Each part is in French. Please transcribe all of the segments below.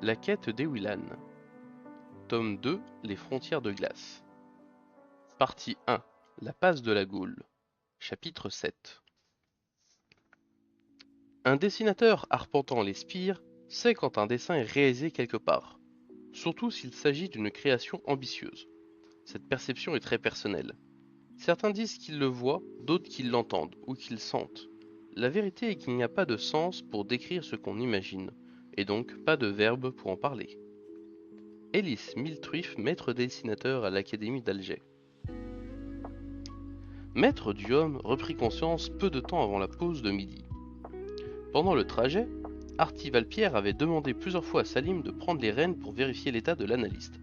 La quête d'Ewillan. Tome 2, Les frontières de glace. Partie 1, La passe de la Gaule. Chapitre 7. Un dessinateur arpentant les spires sait quand un dessin est réalisé quelque part, surtout s'il s'agit d'une création ambitieuse. Cette perception est très personnelle. Certains disent qu'ils le voient, d'autres qu'ils l'entendent ou qu'ils sentent. La vérité est qu'il n'y a pas de sens pour décrire ce qu'on imagine, et donc pas de verbe pour en parler. Ellis Miltruif, maître dessinateur à l'Académie d'Alger. Maître Duhomme reprit conscience peu de temps avant la pause de midi. Pendant le trajet, Artie Valpierre avait demandé plusieurs fois à Salim de prendre les rênes pour vérifier l'état de l'analyste.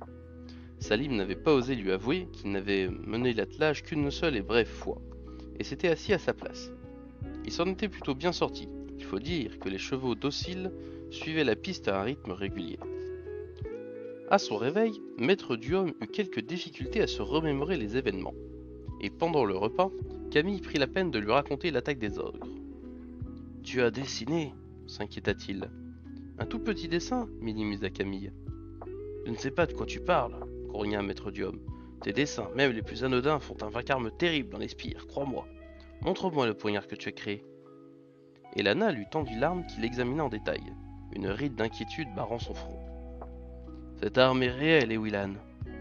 Salim n'avait pas osé lui avouer qu'il n'avait mené l'attelage qu'une seule et brève fois, et s'était assis à sa place. Il s'en était plutôt bien sorti. Il faut dire que les chevaux dociles suivaient la piste à un rythme régulier. À son réveil, Maître Duhomme eut quelques difficultés à se remémorer les événements. Et pendant le repas, Camille prit la peine de lui raconter l'attaque des ogres. « Tu as dessiné ?» s'inquiéta-t-il. « Un tout petit dessin » minimisa Camille. « Je ne sais pas de quoi tu parles » grogna Maître Duhomme. « Tes dessins, même les plus anodins, font un vacarme terrible dans les spires, crois-moi. Montre-moi le poignard que tu as créé. » Et Lana lui tendit l'arme qu'il examina en détail, une ride d'inquiétude barrant son front. « Cette arme est réelle, Ewillan,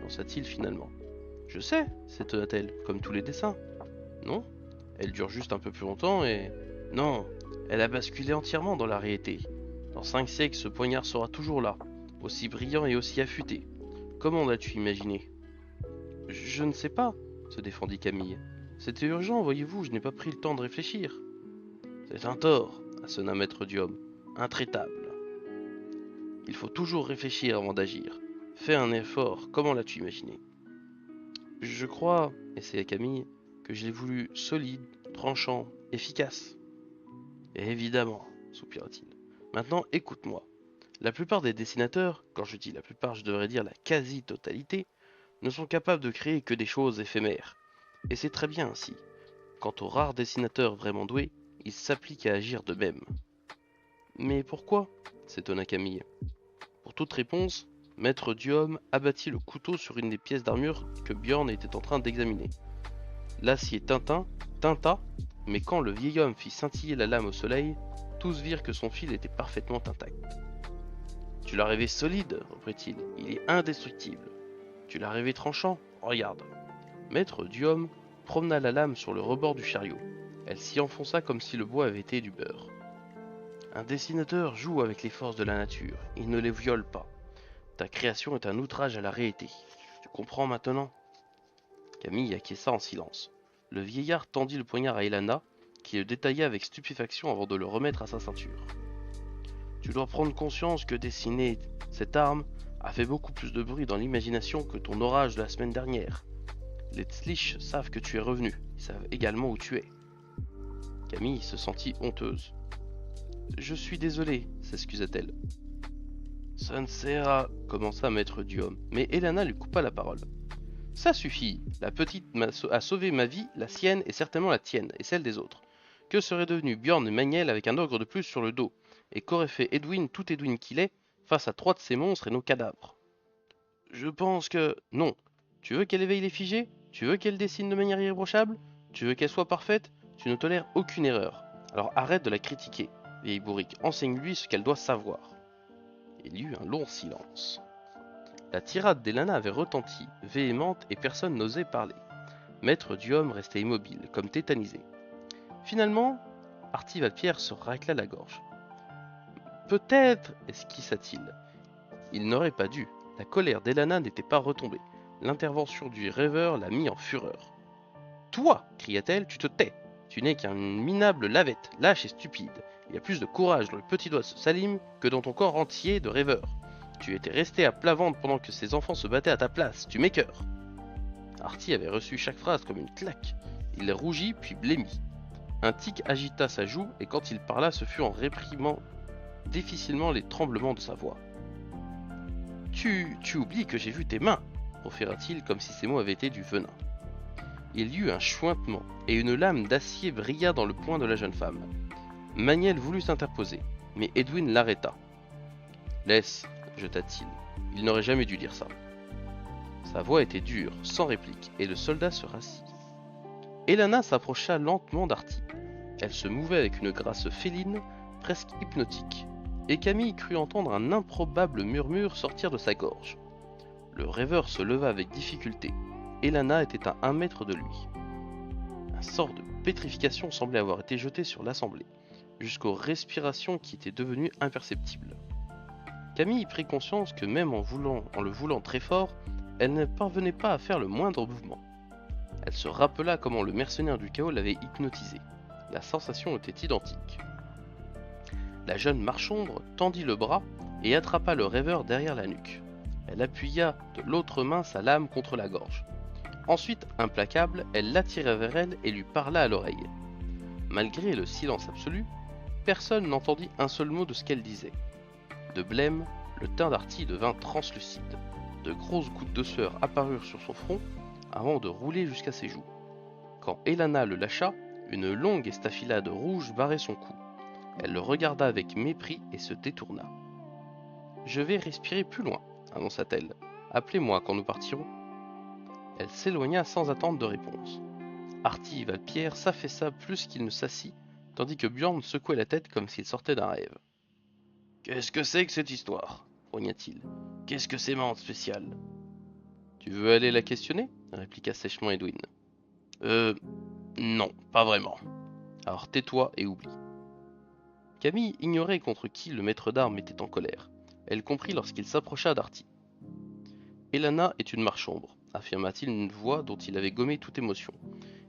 pensa-t-il finalement. « Je sais, s'étonna-t-elle, comme tous les dessins. »« Non, elle dure juste un peu plus longtemps et... Non, elle a basculé entièrement dans la réalité. Dans 5 siècles, ce poignard sera toujours là, aussi brillant et aussi affûté. Comment l'as-tu imaginé ?»« Je ne sais pas, se défendit Camille. C'était urgent, voyez-vous, je n'ai pas pris le temps de réfléchir. »« C'est un tort, assonna Maître Duhomme, intraitable. Il faut toujours réfléchir avant d'agir. Fais un effort, comment l'as-tu imaginé ?»« Je crois, essaya Camille, que je l'ai voulu solide, tranchant, efficace. »« Évidemment, soupira-t-il. Maintenant, écoute-moi. La plupart des dessinateurs, quand je dis la plupart, je devrais dire la quasi-totalité, ne sont capables de créer que des choses éphémères. Et c'est très bien ainsi. Quant aux rares dessinateurs vraiment doués, ils s'appliquent à agir de même. »« Mais pourquoi ?» s'étonna Camille. Pour toute réponse, Maître Duhomme abattit le couteau sur une des pièces d'armure que Bjorn était en train d'examiner. L'acier tinta, mais quand le vieil homme fit scintiller la lame au soleil, tous virent que son fil était parfaitement intact. « Tu l'as rêvé solide, reprit-il, il est indestructible. Tu l'as rêvé tranchant, regarde. » Maître Duhomme promena la lame sur le rebord du chariot. Elle s'y enfonça comme si le bois avait été du beurre. Un dessinateur joue avec les forces de la nature, il ne les viole pas. Ta création est un outrage à la réalité. Tu comprends maintenant ? Camille acquiesça en silence. Le vieillard tendit le poignard à Elana, qui le détailla avec stupéfaction avant de le remettre à sa ceinture. Tu dois prendre conscience que dessiner cette arme a fait beaucoup plus de bruit dans l'imagination que ton orage de la semaine dernière. Les Tzlich savent que tu es revenu, ils savent également où tu es. Camille se sentit honteuse. Je suis désolée, s'excusa-t-elle. Ça ne sert à... commença Maître Duhomme, mais Elana lui coupa la parole. Ça suffit, la petite a sauvé ma vie, la sienne et certainement la tienne, et celle des autres. Que serait devenu Bjorn et Maniel avec un ogre de plus sur le dos? Et qu'aurait fait Edwin, tout Edwin qu'il est, face à 3 de ces monstres et nos cadavres? Je pense que... Non. Tu veux qu'elle éveille les figés? Tu veux qu'elle dessine de manière irréprochable? Tu veux qu'elle soit parfaite? Tu ne tolères aucune erreur. Alors arrête de la critiquer. Vieille bourrique, enseigne-lui ce qu'elle doit savoir. Il y eut un long silence. La tirade d'Elana avait retenti, véhémente, et personne n'osait parler. Maître Duhomme restait immobile, comme tétanisé. Finalement, Artie Valpierre se racla la gorge. Peut-être, esquissa-t-il. Il n'aurait pas dû. La colère d'Elana n'était pas retombée. L'intervention du rêveur l'a mis en fureur. Toi, cria-t-elle, tu te tais. Tu n'es qu'un minable lavette, lâche et stupide. Il y a plus de courage dans le petit doigt de Salim que dans ton corps entier de rêveur. Tu étais resté à plat ventre pendant que ces enfants se battaient à ta place, tu m'écœures. Artie avait reçu chaque phrase comme une claque. Il rougit puis blêmit. Un tic agita sa joue et quand il parla, ce fut en réprimant difficilement les tremblements de sa voix. Tu oublies que j'ai vu tes mains, proféra-t-il comme si ces mots avaient été du venin. Il y eut un chuintement et une lame d'acier brilla dans le poing de la jeune femme. Maniel voulut s'interposer, mais Edwin l'arrêta. « Laisse, jeta-t-il. Il n'aurait jamais dû dire ça. Sa voix était dure, sans réplique, et le soldat se rassit. Elana s'approcha lentement d'Artie. Elle se mouvait avec une grâce féline, presque hypnotique, et Camille crut entendre un improbable murmure sortir de sa gorge. Le rêveur se leva avec difficulté. Elana était à 1 mètre de lui. Un sort de pétrification semblait avoir été jeté sur l'assemblée, jusqu'aux respirations qui étaient devenues imperceptibles. Camille prit conscience que même en le voulant très fort, elle ne parvenait pas à faire le moindre mouvement. Elle se rappela comment le mercenaire du chaos l'avait hypnotisée. La sensation était identique. La jeune marchombre tendit le bras et attrapa le rêveur derrière la nuque. Elle appuya de l'autre main sa lame contre la gorge. Ensuite, implacable, elle l'attira vers elle et lui parla à l'oreille. Malgré le silence absolu, personne n'entendit un seul mot de ce qu'elle disait. De blême, le teint d'Artie devint translucide. De grosses gouttes de sueur apparurent sur son front avant de rouler jusqu'à ses joues. Quand Elana le lâcha, une longue estafilade rouge barrait son cou. Elle le regarda avec mépris et se détourna. « Je vais respirer plus loin, annonça-t-elle. Appelez-moi quand nous partirons. » Elle s'éloigna sans attendre de réponse. Artie Valpierre s'affaissa plus qu'il ne s'assit, tandis que Bjorn secouait la tête comme s'il sortait d'un rêve. « Qu'est-ce que c'est que cette histoire ?» grogna-t-il. « Qu'est-ce que c'est de spécial ?»« Tu veux aller la questionner ?» répliqua sèchement Edwin. Non, pas vraiment. Alors tais-toi et oublie. » Camille ignorait contre qui le maître d'armes était en colère. Elle comprit lorsqu'il s'approcha d'Artie. « Elana est une marchombre, affirma-t-il d'une voix dont il avait gommé toute émotion.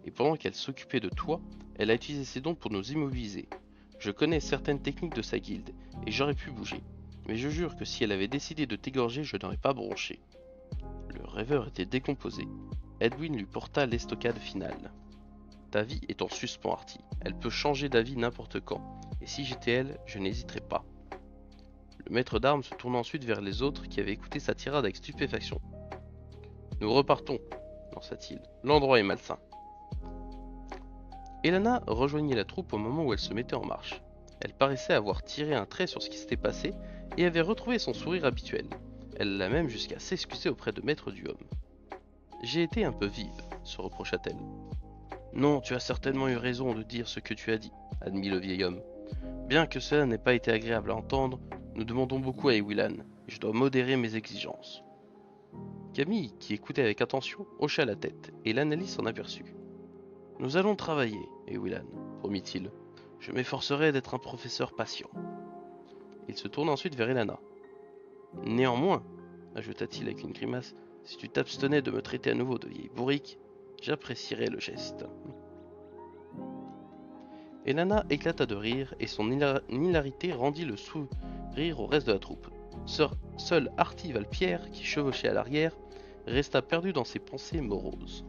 Et pendant qu'elle s'occupait de toi, elle a utilisé ses dons pour nous immobiliser. Je connais certaines techniques de sa guilde, et j'aurais pu bouger. Mais je jure que si elle avait décidé de t'égorger, je n'aurais pas bronché. » Le rêveur était décomposé. Edwin lui porta l'estocade finale. « Ta vie est en suspens, Artie. Elle peut changer d'avis n'importe quand. Et si j'étais elle, je n'hésiterais pas. » Le maître d'armes se tourna ensuite vers les autres qui avaient écouté sa tirade avec stupéfaction. « Nous repartons, lança-t-il. L'endroit est malsain. » Elana rejoignit la troupe au moment où elle se mettait en marche. Elle paraissait avoir tiré un trait sur ce qui s'était passé et avait retrouvé son sourire habituel. Elle alla même jusqu'à s'excuser auprès de Maître Duhomme. « J'ai été un peu vive, » se reprocha-t-elle. « Non, tu as certainement eu raison de dire ce que tu as dit, » admit le vieil homme. « Bien que cela n'ait pas été agréable à entendre, nous demandons beaucoup à Ewilan, et je dois modérer mes exigences. » Camille, qui écoutait avec attention, hocha la tête, et l'analyse s'en aperçut. « Nous allons travailler, Ewilan, promit-il. Je m'efforcerai d'être un professeur patient. » Il se tourna ensuite vers Elana. « Néanmoins, ajouta-t-il avec une grimace, si tu t'abstenais de me traiter à nouveau de vieille bourrique, j'apprécierais le geste. » Elana éclata de rire et son hilarité rendit le sourire au reste de la troupe. Seul Artie Valpierre, qui chevauchait à l'arrière, resta perdu dans ses pensées moroses.